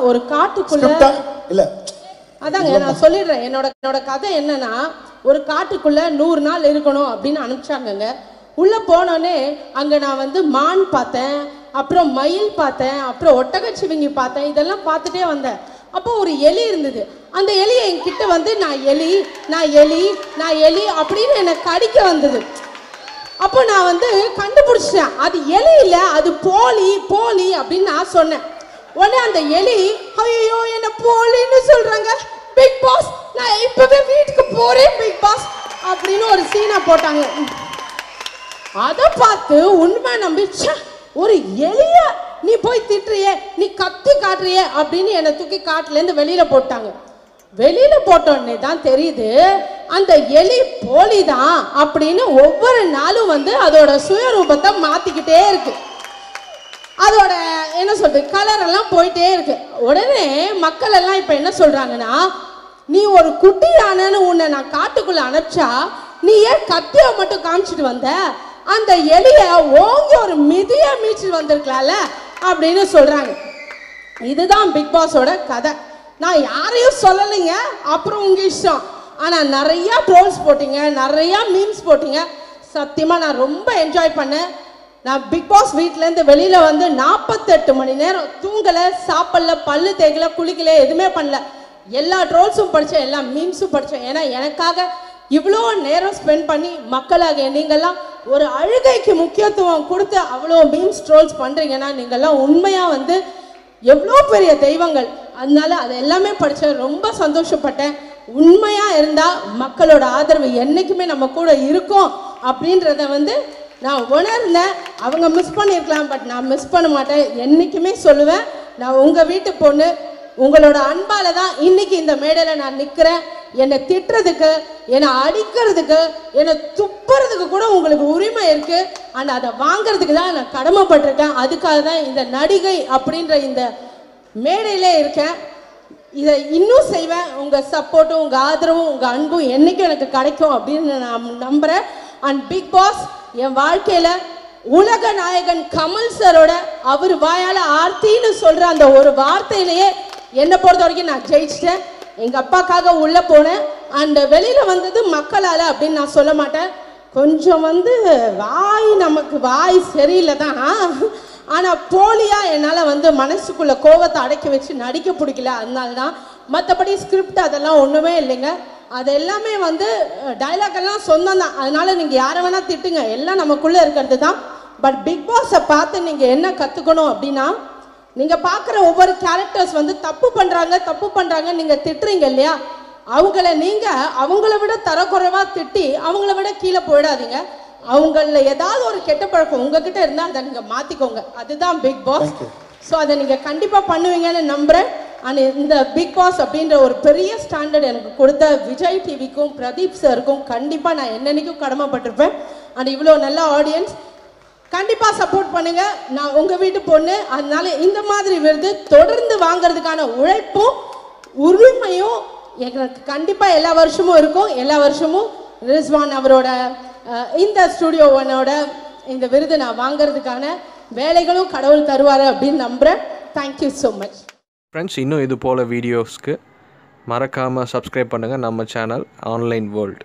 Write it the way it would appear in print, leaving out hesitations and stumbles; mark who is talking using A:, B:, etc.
A: ஒரு காட்டுக்குள்ள
B: இல்ல
A: அதாங்க நான் சொல்லிடுறேன். என்னோட கதை என்னன்னா, ஒரு காட்டுக்குள்ள 100 நாள் இருக்கணும் அப்படின்னு அனுப்பிச்சாங்கங்க. உள்ள போனோடனே அங்க நான் வந்து மான் பார்த்தேன், அப்புறம் மயில் பார்த்தேன், அப்புறம் ஒட்டகச்சிவிங்கி பார்த்தேன். இதெல்லாம் பார்த்துட்டே வந்தேன். அப்போ ஒரு எலி இருந்தது. அந்த எலி என்கிட்ட வந்து நான் எலி அப்படின்னு என்னை கடிக்க வந்தது. அப்போ நான் வந்து கண்டுபிடிச்சிட்டேன், அது எலி இல்லை, அது போலி அப்படின்னு நான் சொன்னேன். உடனே அந்த எலி, ஐயோ என்ன போலின்னு சொல்றாங்க பிக் பாஸ், நான் இப்பவே வீட்டுக்கு போறேன் பிக் பாஸ் அப்படின்னு ஒரு சீனை போட்டாங்க. அதை பார்த்து உண்மை நம்பிச்சா, ஒரு எலிய நீ போய் திட்டுறியே, நீ கத்தி காட்டுறியே அப்படின்னு என்னை தூக்கி காட்டுலேருந்து வெளியில போட்டாங்க. வெளியில போட்டோடனே தான் தெரியுது அந்த எலி போலி தான் அப்படின்னு. ஒவ்வொரு நாளும் வந்து அதோட சுயரூபத்தை மாத்திக்கிட்டே இருக்கு. அதோட என்ன சொல்றது, கலர் எல்லாம் போயிட்டே இருக்கு. உடனே மக்கள் எல்லாம் இப்ப என்ன சொல்றாங்கன்னா, நீ ஒரு குட்டி யானைன்னு உன்னை நான் காட்டுக்குள்ள அனுப்பிச்சா நீ ஏன் கத்திய மட்டும் காமிச்சிட்டு வந்த, அந்த எலிய ஓங்கி ஒரு மிதிய மீச்சிட்டு வந்திருக்கலாம்ல அப்படின்னு சொல்றாங்க. இதுதான் பிக் பாஸோட கதை. நான் யாரையும் சொல்லலைங்க, அப்புறம் உங்க இஷ்டம். ஆனா நிறைய ட்ரோல்ஸ் போட்டீங்க, நிறைய மீம்ஸ் போட்டீங்க. சத்தியமா நான் ரொம்ப என்ஜாய் பண்ணேன். நான் பிக் பாஸ் வீட்டிலேருந்து வெளியில் வந்து 48 மணி நேரம் தூங்கலை, சாப்பிடல, பல்லு தேய்க்கல, குளிக்கல, எதுவுமே பண்ணல. எல்லா ட்ரோல்ஸும் படித்தேன், எல்லா மீம்ஸும் படித்தேன். ஏன்னா எனக்காக இவ்வளோ நேரம் ஸ்பெண்ட் பண்ணி மக்களாக நீங்கள்லாம் ஒரு அழுகைக்கு முக்கியத்துவம் கொடுத்து அவ்வளோ மீம்ஸ் ட்ரோல்ஸ் பண்ணுறீங்கன்னா நீங்கள்லாம் உண்மையாக வந்து எவ்வளோ பெரிய தெய்வங்கள். அதனால அதை எல்லாமே படித்தேன், ரொம்ப சந்தோஷப்பட்டேன். உண்மையாக இருந்தால் மக்களோட ஆதரவு என்றைக்குமே நம்ம கூட இருக்கும் அப்படின்றத வந்து நான் உணர்ந்தேன். அவங்க மிஸ் பண்ணியிருக்கலாம், பட் நான் மிஸ் பண்ண மாட்டேன். என்றைக்குமே சொல்லுவேன், நான் உங்கள் வீட்டு பொண்ணு, உங்களோட அன்பால் தான் இன்னைக்கு இந்த மேடையில் நான் நிற்கிறேன். என்னை திட்டுறதுக்கு, என்னை அடிக்கிறதுக்கு, என்னை துப்புறதுக்கு கூட உங்களுக்கு உரிமை இருக்குது. ஆனால் அதை வாங்கிறதுக்கு தான் நான் கடமைப்பட்டிருக்கேன். அதுக்காக தான் இந்த நடிகை அப்படின்ற இந்த மேடையிலே இருக்கேன். இதை இன்னும் செய்வேன். உங்கள் சப்போர்ட்டும், உங்கள் ஆதரவும், உங்கள் அன்பும் என்றைக்கும் எனக்கு கிடைக்கும் அப்படின்னு நான் நம்புகிறேன். அண்ட் பிக் பாஸ் என் வாழ்க்கையில உலக நாயகன் கமல் சரோட அவர் வாயால ஆர்த்தின்னு சொல்ற அந்த ஒரு வார்த்தையிலேயே என்னை பொறுத்த வரைக்கும் நான் ஜெயிச்சிட்டேன். எங்க அப்பாக்காக உள்ள போனேன். அந்த வெளியில வந்தது மக்களால அப்படின்னு நான் சொல்ல மாட்டேன். கொஞ்சம் வந்து நமக்கு வாய் சரியில்லை தான், ஆனா போலியா என்னால் வந்து மனசுக்குள்ள கோவத்தை அடக்கி வச்சு நடிக்க பிடிக்கல. அதனால தான். மற்றபடி ஸ்கிரிப்ட் அதெல்லாம் ஒன்றுமே இல்லைங்க. அது எல்லாமே வந்து டைலாக் எல்லாம் சொந்தம் தான். அதனால நீங்கள் யாரை வேணால் திட்டுங்க, எல்லாம் நமக்குள்ளே இருக்கிறது தான். பட் பிக் பாஸை பார்த்து நீங்கள் என்ன கற்றுக்கணும் அப்படின்னா, நீங்கள் பார்க்குற ஒவ்வொரு கேரக்டர்ஸ் வந்து தப்பு பண்ணுறாங்க நீங்கள் திட்டுறீங்க இல்லையா, அவங்கள விட தரக்குறைவாக திட்டி அவங்கள விட கீழே போயிடாதீங்க. அவங்கள ஏதாவது ஒரு கெட்ட பழக்கம் உங்ககிட்ட இருந்தால் அதை நீங்கள் மாற்றிக்கோங்க. அதுதான் பிக் பாஸ். ஸோ அதை நீங்கள் கண்டிப்பாக பண்ணுவீங்கன்னு நம்புகிறேன். அண்ட் இந்த பிக் பாஸ் அப்படின்ற ஒரு பெரிய ஸ்டாண்டர்ட் எனக்கு கொடுத்த விஜய் டிவிக்கும் பிரதீப் சாருக்கும் கண்டிப்பாக நான் என்னென்னைக்கும் கடமைப்பட்டிருப்பேன். அண்ட் இவ்வளோ நல்ல ஆடியன்ஸ் கண்டிப்பாக சப்போர்ட் பண்ணுங்க. நான் உங்கள் வீட்டு பொண்ணு, அதனால இந்த மாதிரி விருது தொடர்ந்து வாங்கிறதுக்கான உழைப்பும் உரிமையும் எனக்கு கண்டிப்பாக எல்லா வருஷமும் இருக்கும். எல்லா வருஷமும் ரிஸ்வான் அவரோட இந்த ஸ்டுடியோ ஒன்னோட இந்த விருது நான் வாங்கிறதுக்கான வேலைகளும் கடவுள் தருவார் அப்படின்னு நம்புகிறேன். Thank you so much
C: friends. இன்னும் இது போல் வீடியோஸ்க்கு மறக்காமல் சப்ஸ்கிரைப் பண்ணுங்கள் நம்ம சேனல் ஆன்லைன் வேர்ல்டு.